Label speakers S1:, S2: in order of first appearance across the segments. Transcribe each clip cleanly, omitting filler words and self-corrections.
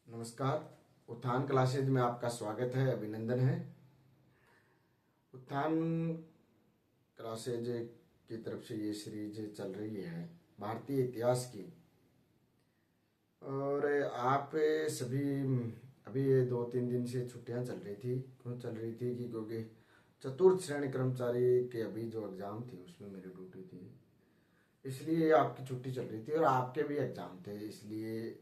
S1: नमस्कार। उत्थान क्लासेज में आपका स्वागत है, अभिनंदन है। उत्थान क्लासेज की तरफ से ये सीरीज चल रही है भारतीय इतिहास की। और आप सभी अभी ये 2-3 दिन से छुट्टियां चल रही थी। क्यों चल रही थी कि क्योंकि चतुर्थ श्रेणी कर्मचारी के अभी जो एग्ज़ाम थी उसमें मेरी ड्यूटी थी, इसलिए आपकी छुट्टी चल रही थी और आपके भी एग्ज़ाम थे, इसलिए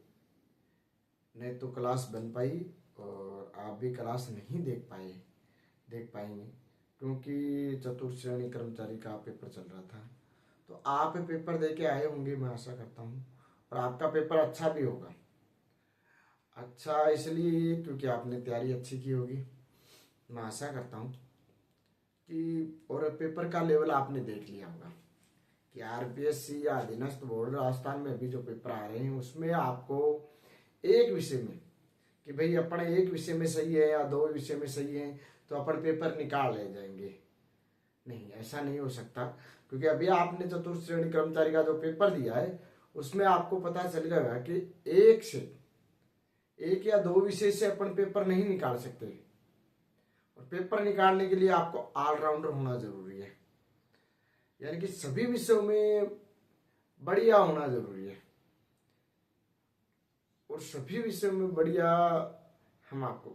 S1: नहीं तो क्लास बन पाई और आप भी क्लास नहीं देख पाएंगे क्योंकि चतुर्थ श्रेणी कर्मचारी का पेपर चल रहा था। तो आप पेपर दे के आए होंगे, मैं आशा करता हूँ, और आपका पेपर अच्छा भी होगा। अच्छा इसलिए क्योंकि आपने तैयारी अच्छी की होगी, मैं आशा करता हूँ कि, और पेपर का लेवल आपने देख लिया होगा कि आरपीएससी या अधीनस्थ बोर्ड राजस्थान में अभी जो पेपर आ रहे हैं उसमें आपको एक विषय में कि भाई अपने एक विषय में सही है या 2 विषय में सही है तो अपन पेपर निकाल ले जाएंगे। नहीं, ऐसा नहीं हो सकता, क्योंकि अभी आपने चतुर्थ श्रेणी कर्मचारी का जो पेपर दिया है उसमें आपको पता चल गया कि एक या 2 विषय से अपन पेपर नहीं निकाल सकते, और पेपर निकालने के लिए आपको ऑलराउंडर होना जरूरी है, यानी कि सभी विषयों में बढ़िया होना जरूरी है। और सभी विषयों में बढ़िया हम आपको,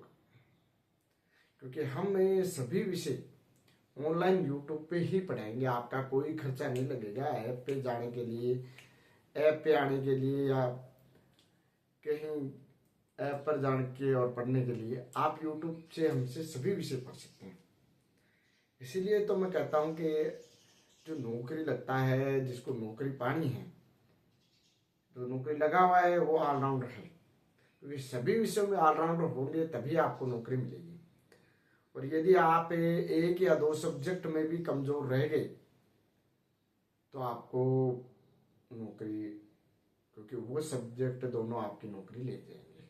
S1: क्योंकि हम ये सभी विषय ऑनलाइन यूट्यूब पे ही पढ़ाएंगे। आपका कोई खर्चा नहीं लगेगा ऐप पे जाने के लिए, ऐप पे आने के लिए या कहीं ऐप पर जान के और पढ़ने के लिए आप यूट्यूब से हमसे सभी विषय पढ़ सकते हैं। इसीलिए तो मैं कहता हूँ कि जो नौकरी लगता है, जिसको नौकरी पानी है, जो नौकरी लगा हुआ है वो ऑलराउंडर है, क्योंकि सभी विषयों में ऑलराउंडर होंगे तभी आपको नौकरी मिलेगी। और यदि आप 1 या 2 सब्जेक्ट में भी कमजोर रह गए तो आपको नौकरी, क्योंकि वो सब्जेक्ट दोनों आपकी नौकरी ले जाएंगे,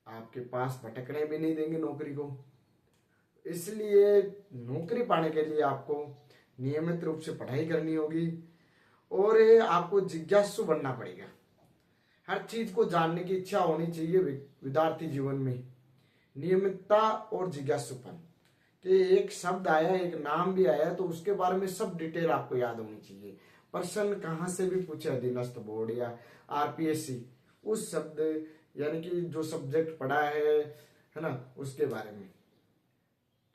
S1: आपके पास भटकने भी नहीं देंगे नौकरी को। इसलिए नौकरी पाने के लिए आपको नियमित रूप से पढ़ाई करनी होगी और आपको जिज्ञासु बनना पड़ेगा। हर चीज को जानने की इच्छा होनी चाहिए विद्यार्थी जीवन में। नियमितता और जिज्ञासुपन कि एक शब्द आया, एक नाम भी आया तो उसके बारे में सब डिटेल आपको याद होनी चाहिए। प्रश्न कहाँ से भी पूछे, अधीनस्थ बोर्ड या आरपीएससी, उस शब्द यानी कि जो सब्जेक्ट पढ़ा है ना, उसके बारे में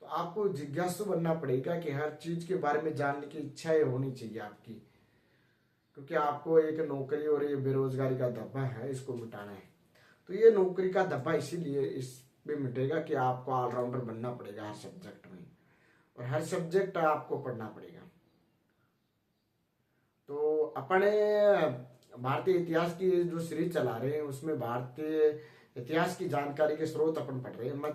S1: तो आपको जिज्ञासु बनना पड़ेगा कि हर चीज के बारे में जानने की इच्छाएं होनी चाहिए आपकी, क्योंकि आपको एक नौकरी और ये बेरोजगारी का धब्बा है, इसको मिटाना है। तो ये नौकरी का धब्बा इसीलिए इस पे मिटेगा कि आपको ऑलराउंडर बनना पड़ेगा हर सब्जेक्ट में, और हर सब्जेक्ट आपको पढ़ना पड़ेगा। तो अपने भारतीय इतिहास की जो सीरीज चला रहे हैं उसमें भारतीय इतिहास की जानकारी के स्रोत अपन पढ़ रहे हैं। मैं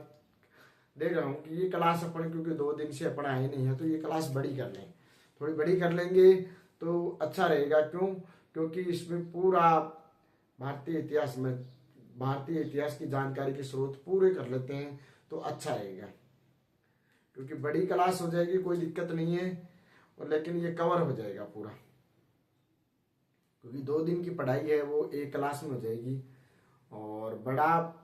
S1: देख रहा हूँ कि ये क्लास अपन, क्योंकि 2 दिन से अपन आए नहीं है, तो ये क्लास बड़ी कर लें, थोड़ी बड़ी कर लेंगे तो अच्छा रहेगा। क्यों? क्योंकि इसमें पूरा भारतीय इतिहास की जानकारी के स्रोत पूरे कर लेते हैं तो अच्छा रहेगा, क्योंकि बड़ी क्लास हो जाएगी, कोई दिक्कत नहीं है, और लेकिन ये कवर हो जाएगा पूरा, क्योंकि 2 दिन की पढ़ाई है वो एक क्लास में हो जाएगी। और बड़ा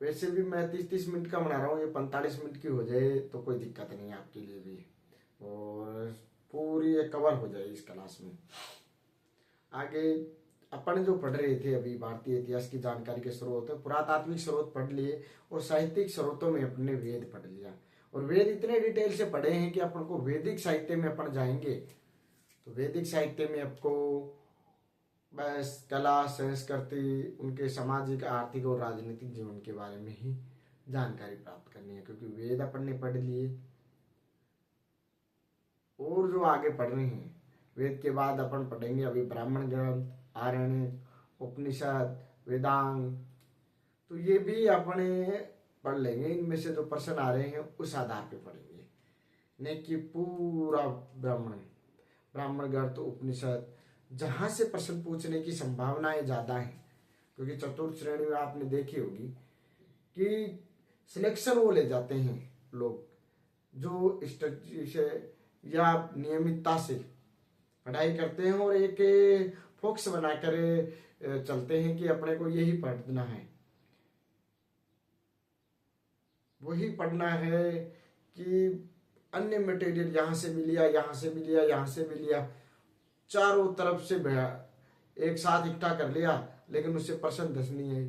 S1: वैसे भी मैं 30-30 मिनट का बना रहा हूँ, ये 45 मिनट की हो जाए तो कोई दिक्कत नहीं है आपके लिए भी, और पूरी ये कवर हो जाए इस क्लास में। आगे अपन जो पढ़ रहे थे अभी भारतीय इतिहास की जानकारी के स्रोत, पुरातात्विक स्रोत पढ़ लिए और साहित्यिक स्रोतों में अपने वेद पढ़ लिया। और वेद इतने डिटेल से पढ़े हैं कि अपन को वैदिक साहित्य में अपन जाएंगे तो वैदिक साहित्य में आपको बस कला, संस्कृति, उनके सामाजिक, आर्थिक और राजनीतिक जीवन के बारे में ही जानकारी प्राप्त करनी है, क्योंकि वेद अपन ने पढ़ लिए। और जो आगे पढ़ रहे हैं वेद के बाद अपन पढ़ेंगे अभी ब्राह्मण ग्रंथ, आरण्य, उपनिषद, वेदांग, तो ये भी अपने पढ़ लेंगे। इनमें से जो प्रश्न आ रहे हैं उस आधार पे पढ़ेंगे, नहीं कि पूरा ब्राह्मण ग्रंथ, उपनिषद, जहां से प्रश्न पूछने की संभावनाएं ज्यादा है। क्योंकि चतुर्थ श्रेणी में आपने देखी होगी कि सिलेक्शन वो ले जाते हैं लोग जो स्ट्रेटजी से या नियमितता से पढ़ाई करते हैं और एक फोकस बनाकर चलते हैं कि अपने को यही पढ़ना है, वही पढ़ना है कि अन्य मटेरियल यहाँ से भी लिया, यहाँ से भी लिया, यहाँ से भी लिया, चारों तरफ से एक साथ इकट्ठा कर लिया, लेकिन उससे परसेंट 10 नहीं है।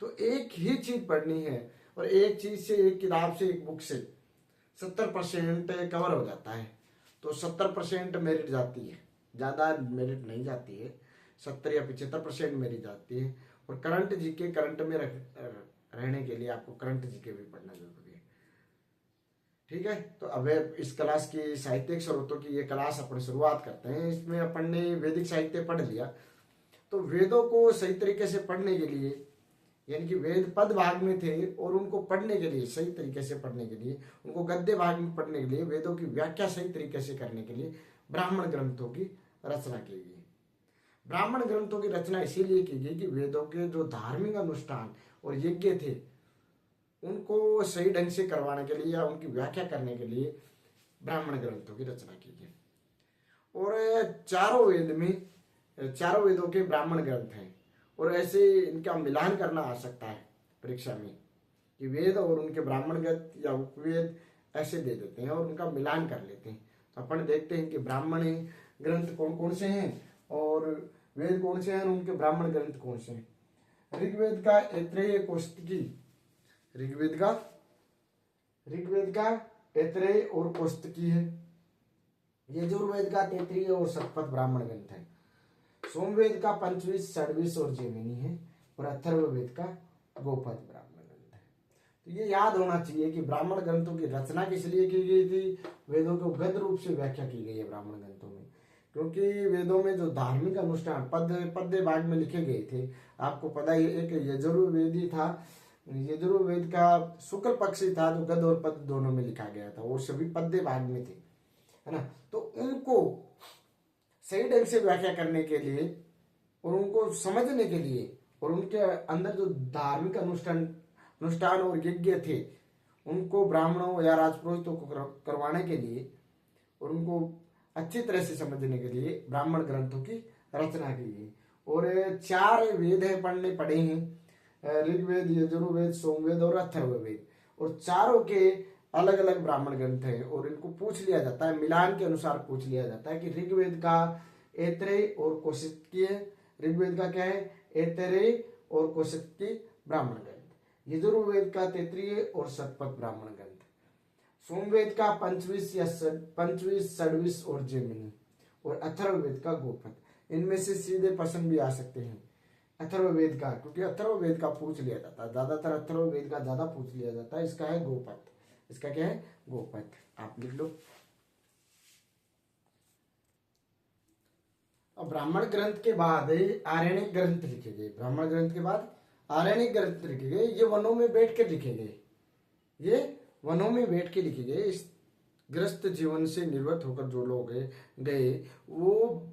S1: तो एक ही चीज पढ़नी है और एक चीज से, एक किताब से, एक बुक से 70% कवर हो जाता है। तो 70% मेरिट जाती है, ज़्यादा मेरिट नहीं जाती है, 70 या 75% मेरिट जाती है। और करंट जीके, करंट में रहने के लिए आपको करंट जीके भी पढ़ना जरूरी है। ठीक है, तो अब इस क्लास की साहित्यिक स्रोतों की ये क्लास अपन शुरुआत करते हैं। इसमें अपन ने वैदिक साहित्य पढ़ लिया, तो वेदों को सही तरीके से पढ़ने के लिए, यानी कि वेद पद भाग में थे और उनको पढ़ने के लिए, सही तरीके से पढ़ने के लिए, उनको गद्य भाग में पढ़ने के लिए, वेदों की व्याख्या सही तरीके से करने के लिए ब्राह्मण ग्रंथों की रचना की गई। ब्राह्मण ग्रंथों की रचना इसीलिए की गई कि वेदों के जो धार्मिक अनुष्ठान और यज्ञ थे उनको सही ढंग से करवाने के लिए या उनकी व्याख्या करने के लिए ब्राह्मण ग्रंथों की रचना की गई। और चारों वेदों के ब्राह्मण ग्रंथ हैं, और ऐसे इनका मिलान करना आ सकता है परीक्षा में कि वेद और उनके ब्राह्मण ग्रंथ या उपवेद ऐसे दे देते हैं और उनका मिलान कर लेते हैं। तो अपन देखते हैं कि ब्राह्मण ग्रंथ कौन कौन से हैं और वेद कौन से हैं और उनके ब्राह्मण ग्रंथ कौन से हैं। ऋग्वेद का ऐत्रेय कौशिकी, ऋग्वेद का ऐत्रेय और कौशिकी है। यजुर्वेद का तैत्तिरीय और शतपथ ब्राह्मण ग्रंथ है। सोमवेद का पंचविश, षड्विश और जैमिनी है। और अथर्ववेद का गोपद ब्राह्मण ग्रंथ है। तो ये याद होना चाहिए कि ब्राह्मण ग्रंथों की रचना किस लिए की गई थी। वेदों को गद्य रूप से व्याख्या की गई है ब्राह्मण ग्रंथों में, क्योंकि वेदों में जो धार्मिक अनुष्ठान पद्य भाग में लिखे गए थे, आपको पता ही, एक यजुर्वेदी था, यजुर्वेद का शुक्ल पक्ष ही था जो गद्य और पद्य दोनों में लिखा गया था, वो सभी पद्य भाग में थे, है ना। तो उनको सही ढंग से व्याख्या करने के लिए और उनको समझने के लिए और उनके अंदर जो धार्मिक अनुष्ठान और यज्ञ थे उनको ब्राह्मणों या राजपुरोहितों को करवाने के लिए और उनको अच्छी तरह से समझने के लिए ब्राह्मण ग्रंथों की रचना की गई। और 4 वेद है पढ़े हैं, ऋग्वेद, यजुर्वेद, सोमवेद और अथर्ववेद। और चारों के अलग अलग ब्राह्मण ग्रंथ है और इनको पूछ लिया जाता है, मिलान के अनुसार पूछ लिया जाता है कि ऋग्वेद का ऐत्रेय और कौशिकी है। ऋग्वेद का क्या है? ऐत्रेय और कौशिकी ब्राह्मण ग्रंथ। यजुर्वेद का तैत्तिरीय और शतपथ ब्राह्मण ग्रंथ। सोमवेद का पंचविश, षड्विश और जैमिनी। और अथर्ववेद का गोपद। इनमें से सीधे प्रश्न भी आ सकते हैं अथर्ववेद का, क्योंकि अथर्ववेद का पूछ लिया जाता है, ज्यादातर अथर्ववेद का ज्यादा पूछ लिया जाता है। इसका है गोपद। इसका क्या है? गोपद। आप लिख लो। अब ब्राह्मण ग्रंथ के बाद आरण्यक ग्रंथ लिखे गए। ब्राह्मण ग्रंथ के बाद आरण्यक ग्रंथ लिखे गए। ये वनों में बैठ कर लिखे गए, ये वनों में बैठ के लिखे गए। इस ग्रस्त जीवन से निर्वृत्त होकर जो लोग गए वो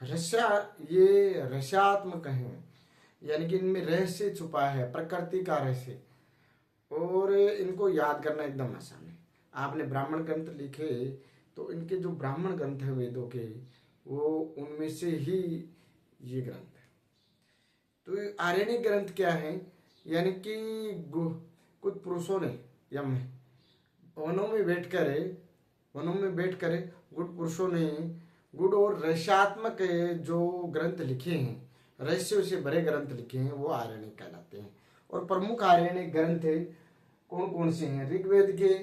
S1: ये रहस्यात्मक हैं, यानी कि इनमें रहस्य छुपा है, प्रकृति का रहस्य, और इनको याद करना एकदम आसान है। आपने ब्राह्मण ग्रंथ लिखे तो इनके जो ब्राह्मण ग्रंथ है वेदों के, वो उनमें से ही ये ग्रंथ है। तो आरण्यक ग्रंथ क्या है? यानी कि कुछ पुरुषों ने यम वनों में बैठकर गुड़ पुरुषों ने गुड़ और रहस्यात्मक जो ग्रंथ लिखे हैं, रहस्यों से भरे ग्रंथ लिखे हैं, वो आरण्यक कहलाते हैं। और प्रमुख आरण्यक ग्रंथ कौन कौन से हैं? ऋग्वेद के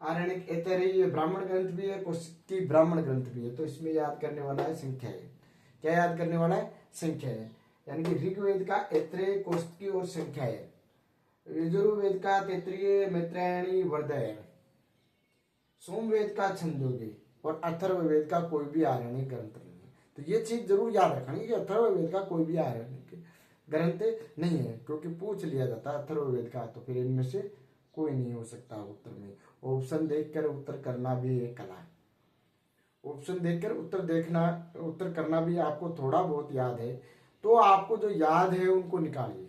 S1: आरण्यक ऐत्रेय ब्राह्मण ग्रंथ भी है, कौशिकी ब्राह्मण ग्रंथ भी है। तो इसमें याद करने वाला है संख्या है। क्या याद करने वाला है? संख्या है। यानी कि ऋग्वेद का ऐत्रेय, कौशिकी और संख्या है। यजुर्वेद का तैत्तिरीय, मैत्रेयणी, वर्धायन। सोमवेद का छंदोगी और अथर्ववेद का कोई भी आरण्यक ग्रंथ नहीं है। तो ये चीज जरूर याद रखनी कि अथर्ववेद का कोई भी आरण्यक ग्रंथ नहीं है, क्योंकि पूछ लिया जाता है अथर्ववेद का, तो फिर इनमें से कोई नहीं हो सकता उत्तर में। ऑप्शन देखकर उत्तर करना भी एक कला है। ऑप्शन देखकर उत्तर करना भी आपको थोड़ा बहुत याद है तो आपको जो याद है उनको निकालिए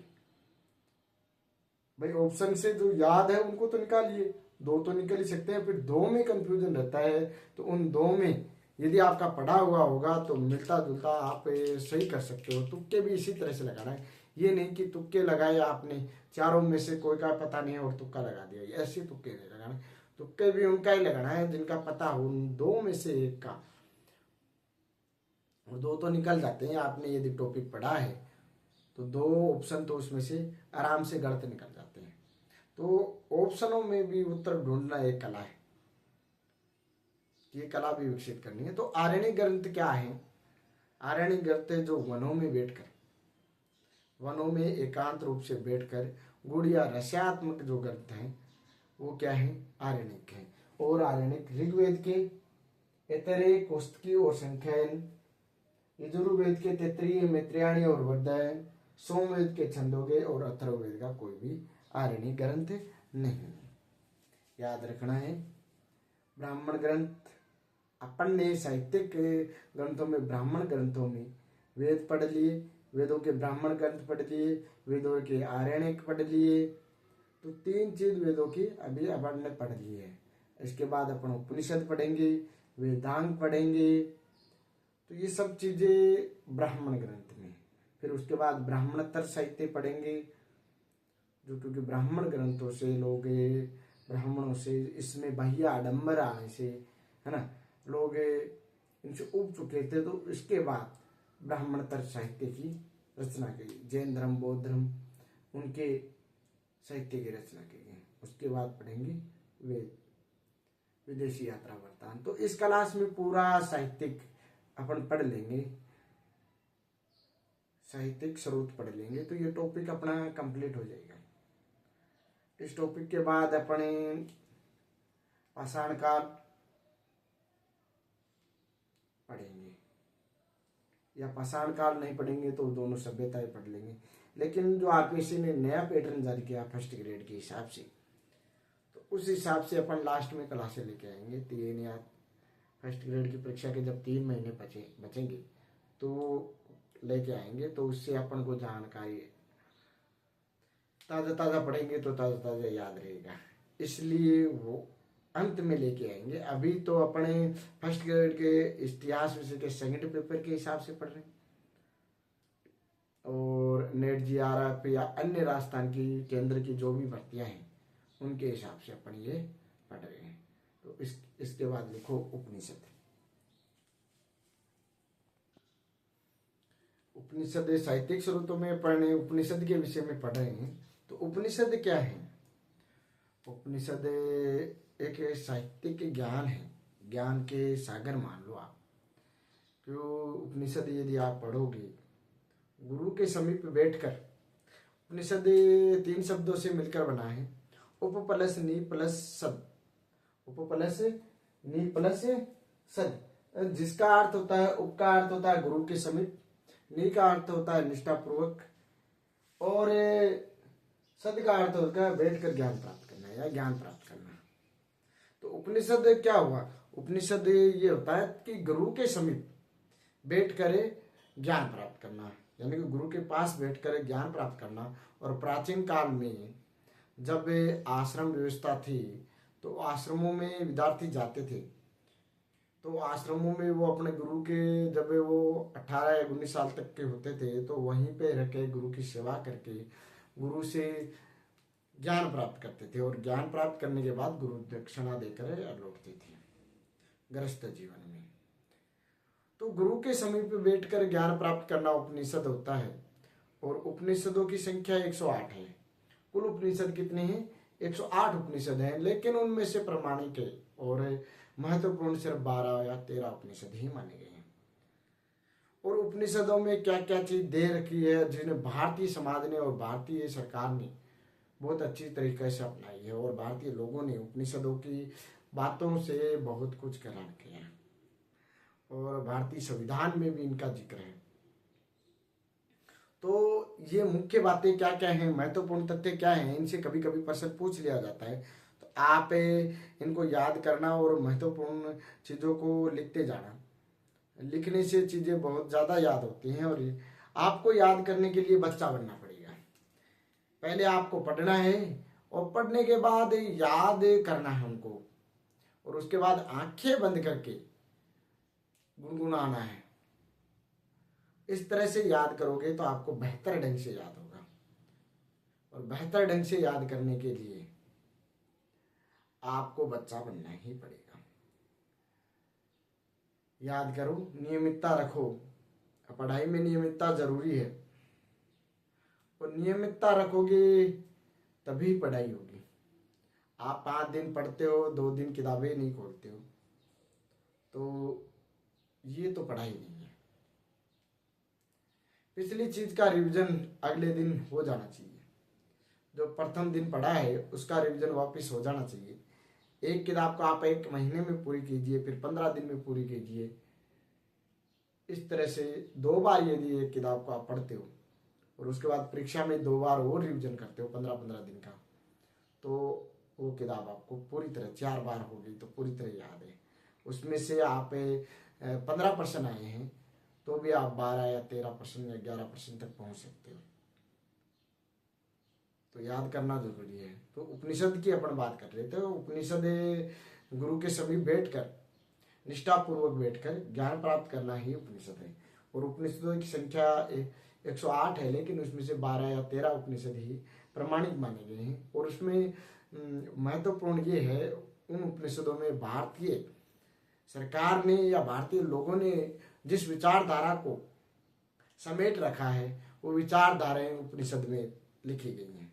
S1: भाई। ऑप्शन से जो याद है उनको तो निकालिए, 2 तो निकल ही सकते हैं, फिर 2 में कंफ्यूजन रहता है तो उन 2 में यदि आपका पढ़ा हुआ होगा तो मिलता जुलता आप सही कर सकते हो। तुक्के भी इसी तरह से लगाना है, ये नहीं कि तुक्के लगाए आपने, चारों में से कोई का पता नहीं है और तुक्का लगा दिया, ऐसे तुक्के नहीं लगाना। तुक्के भी उनका ही लगाना है जिनका पता हो, दो में से एक का, और दो तो निकल जाते हैं। आपने यदि टॉपिक पढ़ा है तो दो ऑप्शन तो उसमें से आराम से गलत निकल जाते हैं। तो ऑप्शनों में भी उत्तर ढूंढना एक कला है, ये कला भी विकसित करनी है। तो आरण्यक ग्रंथ क्या है? आरण्यक ग्रंथ जो वनों में बैठकर, वनों में एकांत रूप से बैठकर गुड़ या रसात्मक जो ग्रंथ हैं वो क्या है? आरण्यक है। और आरण्यक ऋग्वेद के ऐतरेय, कौस्तुकी और संख्यायन, यजुर्वेद के तैत्तिरीय, मैत्रेयणी और वर्धायन, सोमवेद के छंदोगे और अथर्ववेद का कोई भी आरण्यक ग्रंथ नहीं। याद रखना है। ब्राह्मण ग्रंथ अपन ने साहित्यिक ग्रंथों में, ब्राह्मण ग्रंथों में वेद पढ़ लिए, वेदों के ब्राह्मण ग्रंथ पढ़ लिए, वेदों के आरण्यक पढ़ लिए। तो तीन चीज वेदों की अभी अपन ने पढ़ ली है। इसके बाद अपन उपनिषद पढ़ेंगे, वेदांग पढ़ेंगे। तो ये सब चीजें ब्राह्मण ग्रंथ में। फिर उसके बाद ब्राह्मणोत्तर साहित्य पढ़ेंगे, जो क्योंकि ब्राह्मण ग्रंथों से लोग, ब्राह्मणों से इसमें बाह्य आडंबर आने से, है ना, लोग इनसे उब चुके थे। तो इसके बाद ब्राह्मणोत्तर साहित्य की रचना की, जैन धर्म, बौद्ध धर्म, उनके साहित्य की रचना की गई। उसके बाद पढ़ेंगे वेद, विदेशी यात्रा वृत्तांत। तो इस क्लास में पूरा साहित्यिक अपन पढ़ लेंगे, साहित्यिक स्रोत पढ़ लेंगे। तो ये टॉपिक अपना कंप्लीट हो जाएगा। इस टॉपिक के बाद अपने पाषाण काल पढ़ेंगे, या पाषाण काल नहीं पढ़ेंगे तो दोनों सभ्यताएं पढ़ लेंगे। लेकिन जो आरपीएससी ने नया पैटर्न जारी किया फर्स्ट ग्रेड के हिसाब से, तो उस हिसाब से अपन लास्ट में क्लासें लेके आएंगे। 3 या फर्स्ट ग्रेड की परीक्षा के जब 3 महीने बचेंगे तो लेके आएंगे। तो उससे अपन को जानकारी, ताज़ा ताज़ा पढ़ेंगे तो ताज़ा ताज़ा याद रहेगा, इसलिए वो अंत में लेके आएंगे। अभी तो अपने फर्स्ट ग्रेड के इतिहास विषय के सेकंड पेपर के हिसाब से पढ़ रहे हैं, और नेट जीआरएफ या अन्य राजस्थान की केंद्र की जो भी भर्तियां हैं उनके हिसाब से अपन ये पढ़ रहे हैं। तो इसके बाद लिखो उपनिषद। उपनिषद साहित्यिक स्रोतों में पढ़ने, उपनिषद के विषय में पढ़ रहे हैं। तो उपनिषद क्या है? उपनिषद एक साहित्यिक ज्ञान है, ज्ञान के सागर मान लो आप। क्यों? उपनिषद यदि आप पढ़ोगे गुरु के समीप बैठकर, उपनिषद 3 शब्दों से मिलकर बना है, उप प्लस नी प्लस सद, उप प्लस नी प्लस सद, जिसका अर्थ होता है, उप का अर्थ होता है गुरु के समीप, नी का अर्थ होता है निष्ठापूर्वक, और सद का अर्थ होता है बैठकर ज्ञान प्राप्त करना या ज्ञान प्राप्त करना। तो उपनिषद क्या हुआ? उपनिषद ये होता है कि गुरु के समीप बैठकर ज्ञान प्राप्त करना, यानी कि गुरु के पास बैठकर ज्ञान प्राप्त करना। और प्राचीन काल में जब आश्रम व्यवस्था थी तो आश्रमों में विद्यार्थी जाते थे, तो आश्रमों में वो अपने गुरु के, जब वो 18 या 19 साल तक के होते थे तो वहीं पे रह के गुरु की सेवा करके गुरु से ज्ञान प्राप्त करते थे, और ज्ञान प्राप्त करने के बाद गुरु दक्षिणा देकर लौटते थे गृहस्थ जीवन में। तो गुरु के समीप बैठकर ज्ञान प्राप्त करना उपनिषद होता है। और उपनिषदों की संख्या 108 है। कुल उपनिषद कितने हैं? 108 उपनिषद हैं, लेकिन उनमें से प्रमाणिक और महत्वपूर्ण सिर्फ 12 या 13 उपनिषद ही माने गए हैं। और उपनिषदों में क्या क्या चीज दे रखी है, जिन्हें भारतीय समाज ने और भारतीय सरकार ने बहुत अच्छी तरीके से अपनाई है, और भारतीय लोगों ने उपनिषदों की बातों से बहुत कुछ ग्रहण किया है, और भारतीय संविधान में भी इनका जिक्र है। तो ये मुख्य बातें क्या क्या हैं, महत्वपूर्ण तथ्य क्या हैं, इनसे कभी कभी प्रश्न पूछ लिया जाता है। तो आप इनको याद करना और महत्वपूर्ण चीज़ों को लिखते जाना। लिखने से चीज़ें बहुत ज़्यादा याद होती हैं, और आपको याद करने के लिए बच्चा बनना पड़ेगा। पहले आपको पढ़ना है, और पढ़ने के बाद याद करना है उनको, और उसके बाद आंखें बंद करके गुनगुनाना है। इस तरह से याद करोगे तो आपको बेहतर ढंग से याद होगा। और बेहतर ढंग से याद करने के लिए आपको बच्चा बनना ही पड़ेगा। याद करो, नियमितता रखो। पढ़ाई में नियमितता जरूरी है, और नियमितता रखोगे तभी पढ़ाई होगी। आप 5 दिन पढ़ते हो, 2 दिन किताबें नहीं खोलते हो, तो ये तो पढ़ाई नहीं है। पिछली चीज का रिवीजन अगले दिन हो जाना चाहिए। जो प्रथम दिन पढ़ा है उसका रिवीजन वापस हो जाना चाहिए। एक किताब को आप 1 महीने में पूरी कीजिए, फिर 15 दिन में पूरी कीजिए। इस तरह से 2 बार यदि एक किताब को आप पढ़ते हो और उसके बाद परीक्षा में 2 बार और रिवीजन करते हो 15-15 दिन का, तो वो किताब आपको पूरी तरह 4 बार होगी तो पूरी तरह याद है। उसमें से आप 15% आए हैं तो भी आप 12 या 13% या 11% तक पहुंच सकते हो। तो याद करना जरूरी है। तो उपनिषद की अपन बात कर रहे थे। उपनिषद गुरु के सभी बैठकर, निष्ठापूर्वक बैठकर ज्ञान प्राप्त करना ही उपनिषद है। और उपनिषदों की संख्या 108 है, लेकिन उसमें से 12 या 13 उपनिषद ही प्रमाणिक माने गए हैं। और उसमें महत्वपूर्ण ये है, उन उपनिषदों में भारतीय सरकार ने या भारतीय लोगों ने जिस विचारधारा को समेट रखा है, वो विचारधाराएं उपनिषद में लिखी गई हैं।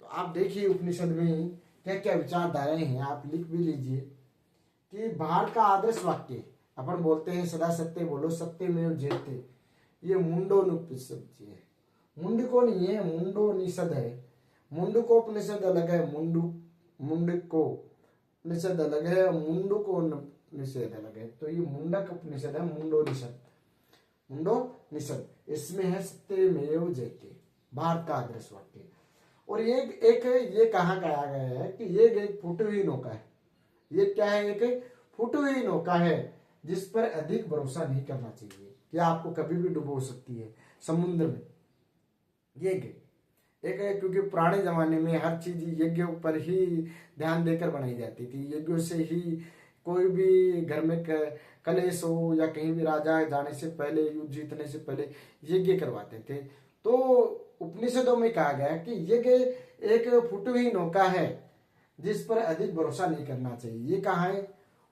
S1: तो आप देखिए उपनिषद में क्या क्या विचारधाराएं हैं, आप लिख भी लीजिए। कि भारत का आदर्श वाक्य अपन बोलते हैं, सदा सत्य बोलो सत्यमेव जयते, ये मुंडोनुपनिषद है। मुंडको नहीं है, मुंडोनिषद है। मुंडकोपनिषद अलग है, मुंडको उपनिषद अलग है, मुंडको निषेध अलग है। तो ये मुंडक उपनिषद है, मुंडोनिषद। इसमें है सत्यमेव जयते, भारत का आदर्श वाक्य। और एक ये कहा गया है कि ये एक फूटी हुई नौका है। ये क्या है? एक फूटी हुई नौका है जिस पर अधिक भरोसा नहीं करना चाहिए, कि आपको कभी भी डुबो सकती है समुद्र में। ये एक है, क्योंकि पुराने जमाने में हर चीज यज्ञ पर ही ध्यान देकर बनाई जाती थी। यज्ञों से ही कोई भी घर में कलेश हो या कहीं भी राजा जाने से पहले, युद्ध जीतने से पहले यज्ञ करवाते थे। तो उपनिषदों में कहा गया कि यज्ञ एक फूटी हुई नौका है जिस पर अधिक भरोसा नहीं करना चाहिए। ये कहाँ है?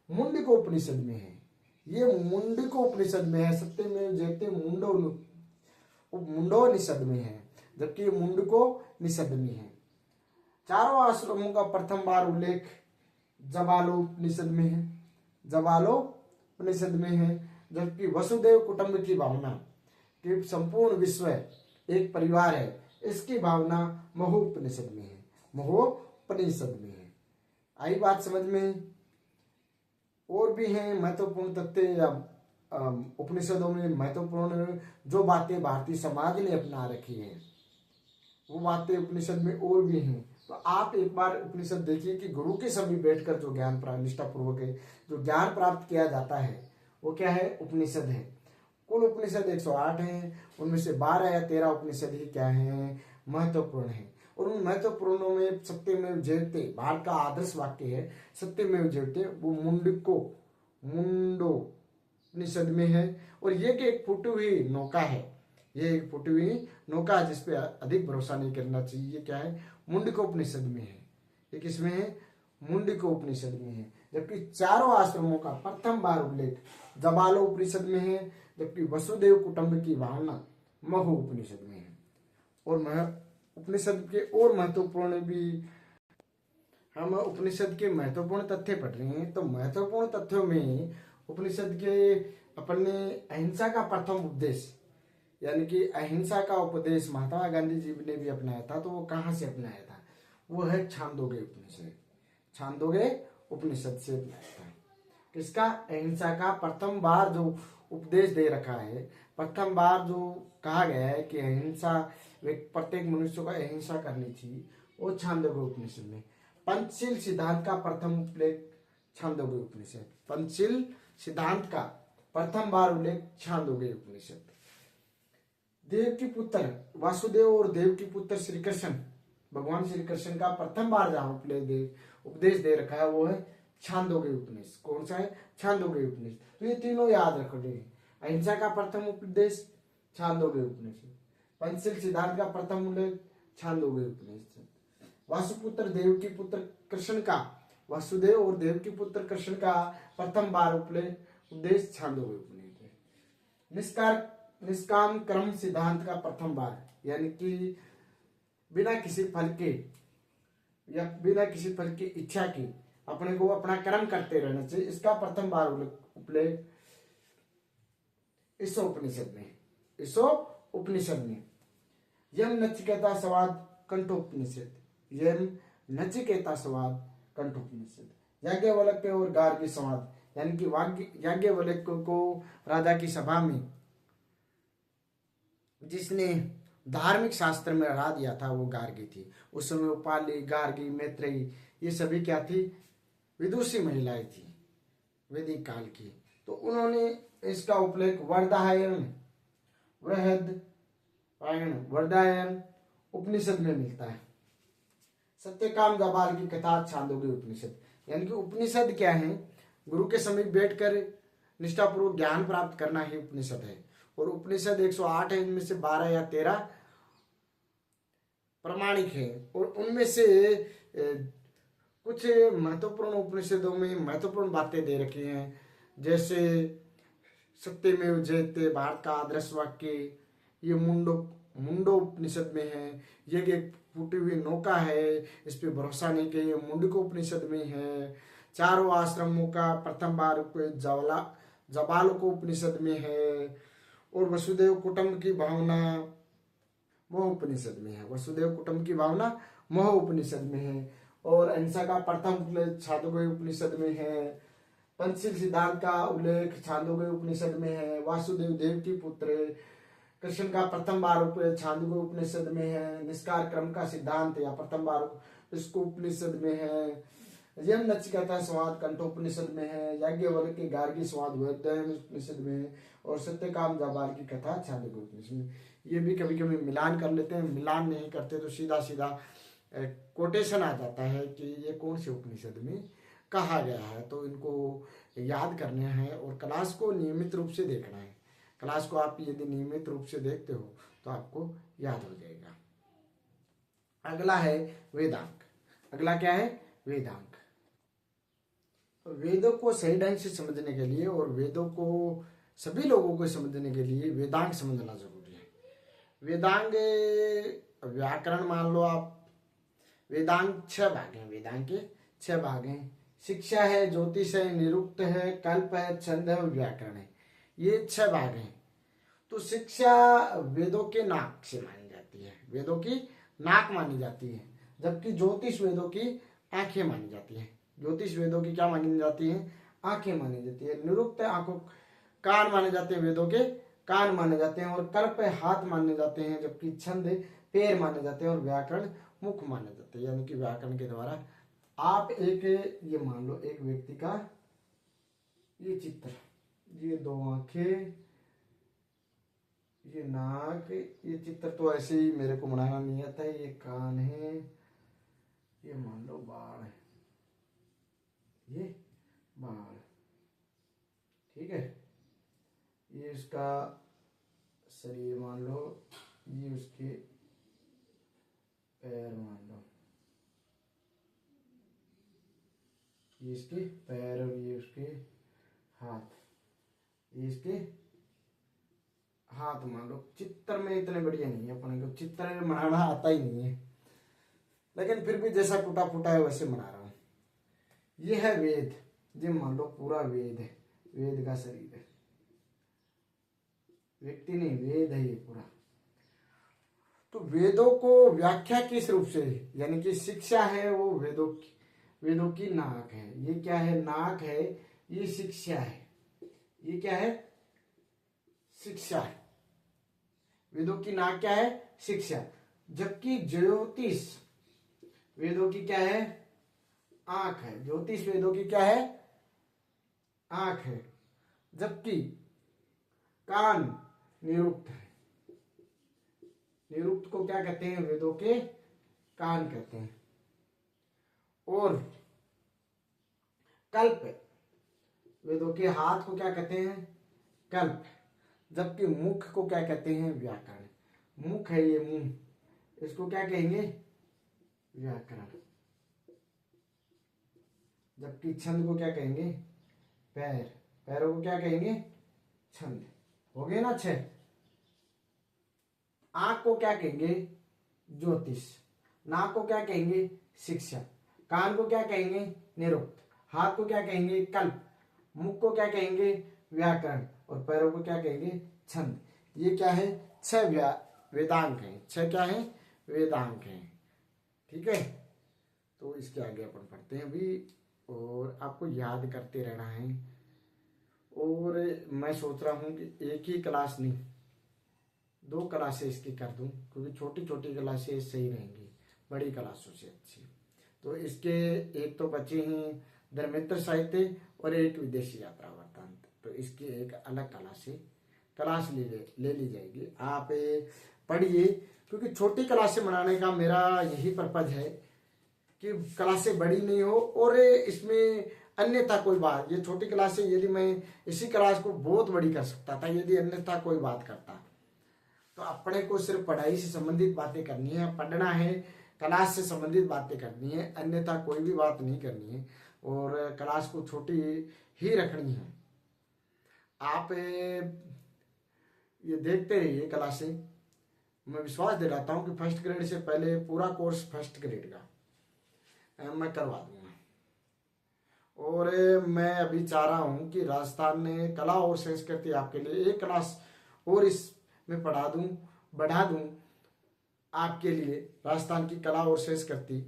S1: मुंडको उपनिषद में है। ये मुंडको उपनिषद में है। सत्यमेव जयते मुंडोनिषद में है, जबकि मुंडको निषद में है। चारों आश्रमों का प्रथम बार उल्लेख जबालोपनिषद में है, जबालोपनिषद में है। जबकि वसुदेव कुटुंब की भावना कि संपूर्ण विश्व एक परिवार है, इसकी भावना महोपनिषद में है, महोपनिषद में है। आई बात समझ में? और भी हैं महत्वपूर्ण तथ्य उपनिषदों में। महत्वपूर्ण जो बातें भारतीय समाज ने अपना रखी हैं, वो बातें उपनिषद में और भी हैं। तो आप एक बार उपनिषद देखिए कि गुरु के सभी बैठकर जो ज्ञान प्राप्त, निष्ठा पूर्वक है जो ज्ञान प्राप्त किया जाता है, वो क्या है? उपनिषद है। कुल उपनिषद 108 हैं, उनमें से 12 या 13 उपनिषद ही क्या है? महत्वपूर्ण है। और उन महत्वपूर्णों में सत्यमेव जयते, भारत का आदर्श वाक्य है सत्यमेव जयते, वो मुंडोपनिषद में है। और ये कि एक फूटी हुई नौका है, ये एक फूटी हुई नौका है जिस पे अधिक भरोसा नहीं करना चाहिए। ये क्या है? मुंडकोपनिषद में है। ये किसमें है? मुंडकोपनिषद में है। जबकि चारों आश्रमों का प्रथम बार उल्लेख जबालोपनिषद में है, जबकि वसुदेव कुटुंब की भावना महोपनिषद में है। और उपनिषद के और महत्वपूर्ण भी, हम उपनिषद के महत्वपूर्ण तथ्य पढ़ रहे हैं। तो महत्वपूर्ण तथ्यों में उपनिषद के अपन ने अहिंसा का प्रथम उपदेश, यानी कि अहिंसा का उपदेश महात्मा गांधी जी ने भी अपनाया था। तो वो कहाँ से अपनाया था? वो है छांदोग्य उपनिषद। छांदोग्य उपनिषद से अपनाया था। किसका? अहिंसा का प्रथम बार जो उपदेश दे रखा है, प्रथम बार जो कहा गया है कि अहिंसा, प्रत्येक मनुष्य को अहिंसा करनी चाहिए, वो छांदोग्य उपनिषद में। पंचशील सिद्धांत का प्रथम उल्लेख छांदोग्य उपनिषद। पंचशील सिद्धांत का प्रथम बार उल्लेख छांदोग्य उपनिषद। देव की पुत्र वासुदेव और देव की पुत्र श्री कृष्ण, भगवान श्री कृष्ण का प्रथम बार जहां उपदेश दे रखा है वो है छांदोग्य उपनिषद। कौन सा है? छांदोग्य उपनिषद। तो ये तीनों याद रखोगे। अहिंसा का प्रथम उपदेश छांदोग्य उपनिषद, पंचशील सिद्धांत का प्रथम उल्लेख छांदोग्य उपनिषद, वासुपुत्र देवकी पुत्र कृष्ण का, वासुदेव और देवकी पुत्र कृष्ण का प्रथम बार उपदेश छांदोग्य उपनिषद, निष्काम कर्म सिद्धांत का प्रथम बार, यानी कि बिना किसी फल के या बिना किसी फल की इच्छा की अपने को अपना कर्म करते रहना चाहिए, इसका प्रथम बार उपलेख इस उपनिषद में। यम नचिकेता संवाद कंठोपनिषद, यम नचिकेता संवाद कंठोपनिषद, याज्ञवल्क्य और गार्गी संवाद, यानी कि याज्ञवल्क्य को राजा की सभा में जिसने धार्मिक शास्त्र में हरा दिया था वो गार्गी थी। उस समय उपाली, गार्गी, मैत्रेयी ये सभी क्या थी? विदुषी महिलाएं थी वैदिक काल की। तो उन्होंने इसका उपलेख वरदायन उपनिषद में मिलता है। सत्यकाम जाबाल की कथा छांदोग्य उपनिषद, यानी कि उपनिषद क्या है? गुरु के समीप बैठकर निष्ठापूर्वक ज्ञान प्राप्त करना ही उपनिषद है। और उपनिषद 108 है, इनमें से 12 या 13 प्रमाणिक है और उनमें से कुछ महत्वपूर्ण उपनिषदों में महत्वपूर्ण बातें दे रखी हैं, जैसे सत्यमेव जयते भारत का आदर्श वाक्य, ये मुंडो उपनिषद में है। ये एक फूटी हुई नौका है, इस पे भरोसा नहीं कि ये मुंडको उपनिषद में है। चारों आश्रमों का प्रथम बार जबालको उपनिषद में है। और वसुदेव कुटुंब की भावना मोह उपनिषद में है। वसुदेव कुटुंब की भावना मोह उपनिषद में है। और अहिंसा का प्रथम उल्लेख छांदोग्य उपनिषद में है। पंचशील सिद्धांत का उल्लेख छांदोग्य उपनिषद में है। वासुदेव देव की पुत्र कृष्ण का प्रथम बार उपदेश छांदोग्य उपनिषद में है। निष्कार क्रम का सिद्धांत या प्रथम बार इसको उपनिषद में है। यम नचिकेता संवाद कंठोपनिषद में है। याज्ञवल्क्य की गार्गी संवाद वैदयन उपनिषद में है। और सत्यकाम जाबाल की कथा छांदोग्य उपनिषद में। ये भी कभी कभी मिलान कर लेते हैं, मिलान नहीं करते तो सीधा सीधा कोटेशन आ जाता है कि ये कौन से उपनिषद में कहा गया है। तो इनको याद करना है और क्लास को नियमित रूप से देखना है। क्लास को आप यदि नियमित रूप से देखते हो तो आपको याद हो जाएगा। अगला है वेदांग। अगला क्या है? वेदांग। वेदों को सही ढंग से समझने के लिए और वेदों को सभी लोगों को समझने के लिए वेदांग समझना जरूरी है। वेदांग व्याकरण मान लो आप, वेदांग 6 भाग हैं। वेदांग के 6 भाग हैं। शिक्षा है, ज्योतिष है, निरुक्त है, कल्प है, छंद है और व्याकरण है। ये 6 भाग हैं। तो शिक्षा वेदों के नाक से मानी जाती है, वेदों की नाक मानी जाती है, जबकि ज्योतिष वेदों की आंखें मानी जाती है। ज्योतिष वेदों की क्या मानी जाती है? आंखें मानी जाती है। निरुक्त आंखों कान माने जाते हैं, वेदों के कान माने जाते हैं। और कल्प हाथ माने जाते हैं, जबकि छंद पैर माने जाते हैं। और व्याकरण मुख माने जाते हैं, यानी कि व्याकरण के द्वारा आप एक ये मान लो एक व्यक्ति का ये चित्र, ये 2 आंखें, ये नाक, ये चित्र तो ऐसे ही मेरे को बनाना नहीं आता है। ये कान है, ये मान लो बाण है, ये बाण, ठीक है। ये इसका शरीर मान लो, ये उसके पैर मान लो, ये इसके पैर और ये उसके हाथ, ये इसके हाथ मान लो। चित्र में इतने बढ़िया नहीं है, अपने को चित्र बनाना आता ही नहीं है, लेकिन फिर भी जैसा टूटा फूटा है वैसे बना रहा हूं। ये है वेद, ये मान लो पूरा वेद है, वेद का शरीर है, व्यक्ति नहीं, वेद है ये पूरा। तो वेदों को व्याख्या किस रूप से, यानी कि शिक्षा है वो वेदों की नाक है। ये क्या है? नाक है, ये शिक्षा है। ये क्या है? शिक्षा है। वेदों की नाक क्या है? शिक्षा। जबकि ज्योतिष वेदों की क्या है? आंख है। ज्योतिष वेदों की क्या है? आंख है। जबकि कान निरुक्त है। निरुक्त को क्या कहते हैं? वेदों के कान कहते हैं। और कल्प। वेदों के हाथ को क्या कहते हैं? कल्प। जबकि मुख को क्या कहते हैं? व्याकरण। मुख है ये मुंह, इसको क्या कहेंगे? व्याकरण। जबकि छंद को क्या कहेंगे? पैर। पैरों को क्या कहेंगे? छंद। हो गए ना 6। आंख को क्या कहेंगे? ज्योतिष। नाक को क्या कहेंगे? शिक्षा। कान को क्या कहेंगे? निरुक्त। हाथ को क्या कहेंगे? कल्प। मुख को क्या कहेंगे? व्याकरण। और पैरों को क्या कहेंगे? छंद। ये क्या है? 6 वेदांग हैं। 6 क्या है? वेदांग हैं। ठीक है, तो इसके आगे अपन पढ़ते हैं अभी, और आपको याद करते रहना है। और मैं सोच रहा हूं कि एक ही क्लास नहीं, 2 क्लासें इसकी कर दूं, क्योंकि छोटी छोटी क्लासें सही रहेंगी बड़ी क्लासों से अच्छी। तो इसके एक तो बचे हैं धर्मेंद्र साहित्य और एक विदेशी यात्रा वृत्तांत। तो इसकी एक अलग क्लास ले ली जाएगी। आप पढ़िए, क्योंकि छोटी क्लासें बनाने का मेरा यही पर्पज है कि क्लासें बड़ी नहीं हो, और इसमें अन्यथा कोई बात, ये छोटी क्लासें यदि मैं इसी क्लास को बहुत बड़ी कर सकता था यदि अन्यथा कोई बात करता। तो अपने को सिर्फ पढ़ाई से संबंधित बातें करनी है, पढ़ना है, क्लास से संबंधित बातें करनी है, अन्यथा कोई भी बात नहीं करनी है, और क्लास को छोटी ही रखनी है। आप ये देखते रहिए क्लासें। मैं विश्वास दिलाता हूँ कि फर्स्ट ग्रेड से पहले पूरा कोर्स फर्स्ट ग्रेड का मैं करवा दूंगा। और मैं अभी चाह रहा हूँ कि राजस्थान में कला और संस्कृति आपके लिए एक क्लास और इसमें बढ़ा दूं आपके लिए, राजस्थान की कला और संस्कृति।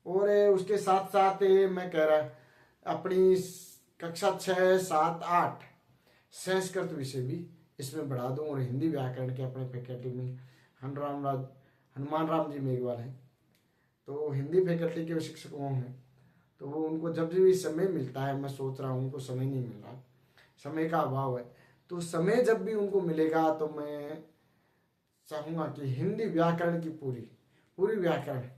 S1: और उसके साथ साथ मैं कह रहा अपनी कक्षा 6, 7, 8 संस्कृत विषय भी इसमें बढ़ा दूं, और हिंदी व्याकरण के अपने फैकल्टी में हनुमान राम जी मेघवाल हैं, तो हिंदी फैकल्टी के शिक्षक वो हैं। तो वो उनको जब भी समय मिलता है, मैं सोच रहा हूँ उनको समय नहीं मिल रहा, समय का अभाव है, तो समय जब भी उनको मिलेगा तो मैं चाहूँगा कि हिंदी व्याकरण की पूरी व्याकरण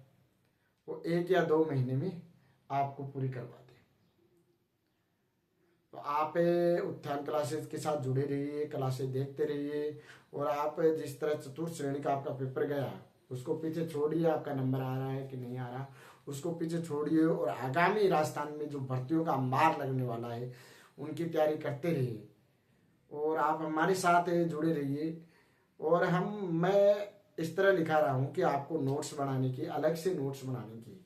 S1: वो 1 या 2 महीने में आपको पूरी करवा दें। तो आप उत्थान क्लासेस के साथ जुड़े रहिए, क्लासेस देखते रहिए, और आप जिस तरह चतुर्थ श्रेणी का आपका पेपर गया उसको पीछे छोड़िए। आपका नंबर आ रहा है कि नहीं आ रहा उसको पीछे छोड़िए, और आगामी राजस्थान में जो भर्तियों का मार लगने वाला है उनकी तैयारी करते रहिए, और आप हमारे साथ जुड़े रहिए। और मैं इस तरह लिखा रहा हूँ कि आपको नोट्स बनाने की, अलग से नोट्स बनाने की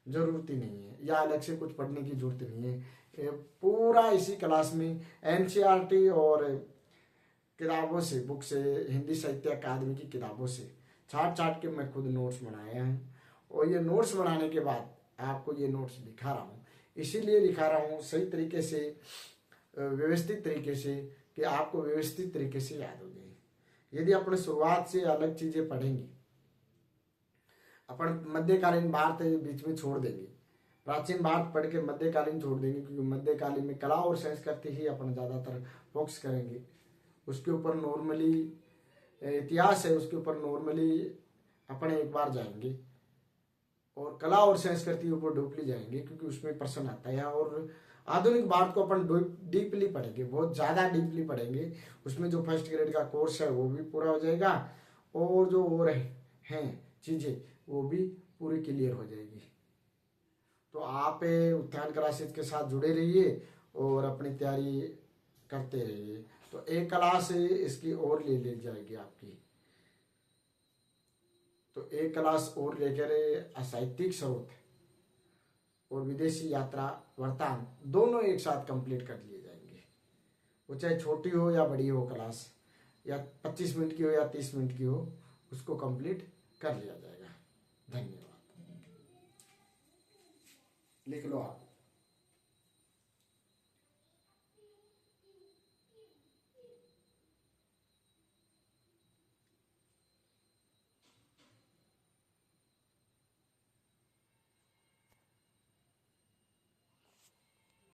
S1: जरूरत ही नहीं है, या अलग से कुछ पढ़ने की जरूरत नहीं है। पूरा इसी क्लास में एनसीईआरटी और किताबों से, बुक से, हिंदी साहित्य अकादमी की किताबों से छाट के मैं खुद नोट्स बनाया है, और ये नोट्स बनाने के बाद आपको ये नोट्स दिखा रहा हूँ। इसीलिए लिखा रहा हूँ सही तरीके से, व्यवस्थित तरीके से, कि आपको व्यवस्थित तरीके से याद हो जाए। यदि अपन शुरुआत से अलग चीजें पढ़ेंगे, अपन मध्यकालीन भारत बीच में छोड़ देंगे, प्राचीन भारत पढ़ के मध्यकालीन छोड़ देंगे, क्योंकि मध्यकालीन में कला और संस्कृति ही अपन ज्यादातर फोकस करेंगे। उसके ऊपर नॉर्मली इतिहास है, उसके ऊपर नॉर्मली अपन एक बार जाएंगे, और कला और संस्कृति ऊपर डीपली जाएंगे, क्योंकि उसमें प्रश्न आता है। और आधुनिक भारत को अपन डीपली पढ़ेंगे, बहुत ज्यादा डीपली पढ़ेंगे। उसमें जो फर्स्ट ग्रेड का कोर्स है वो भी पूरा हो जाएगा, और जो और हैं चीजें वो भी पूरी क्लियर हो जाएगी। तो आप उत्थान क्लासेस के साथ जुड़े रहिए और अपनी तैयारी करते रहिए। तो एक क्लास इसकी और ले जाएगी आपकी, तो एक क्लास और लेकर साहित्यिक स्रोत और विदेशी यात्रा वृत्तांत दोनों एक साथ कंप्लीट कर लिए जाएंगे। वो चाहे छोटी हो या बड़ी हो क्लास, या 25 मिनट की हो या 30 मिनट की हो, उसको कंप्लीट कर लिया जाएगा। धन्यवाद। लिख लो आप।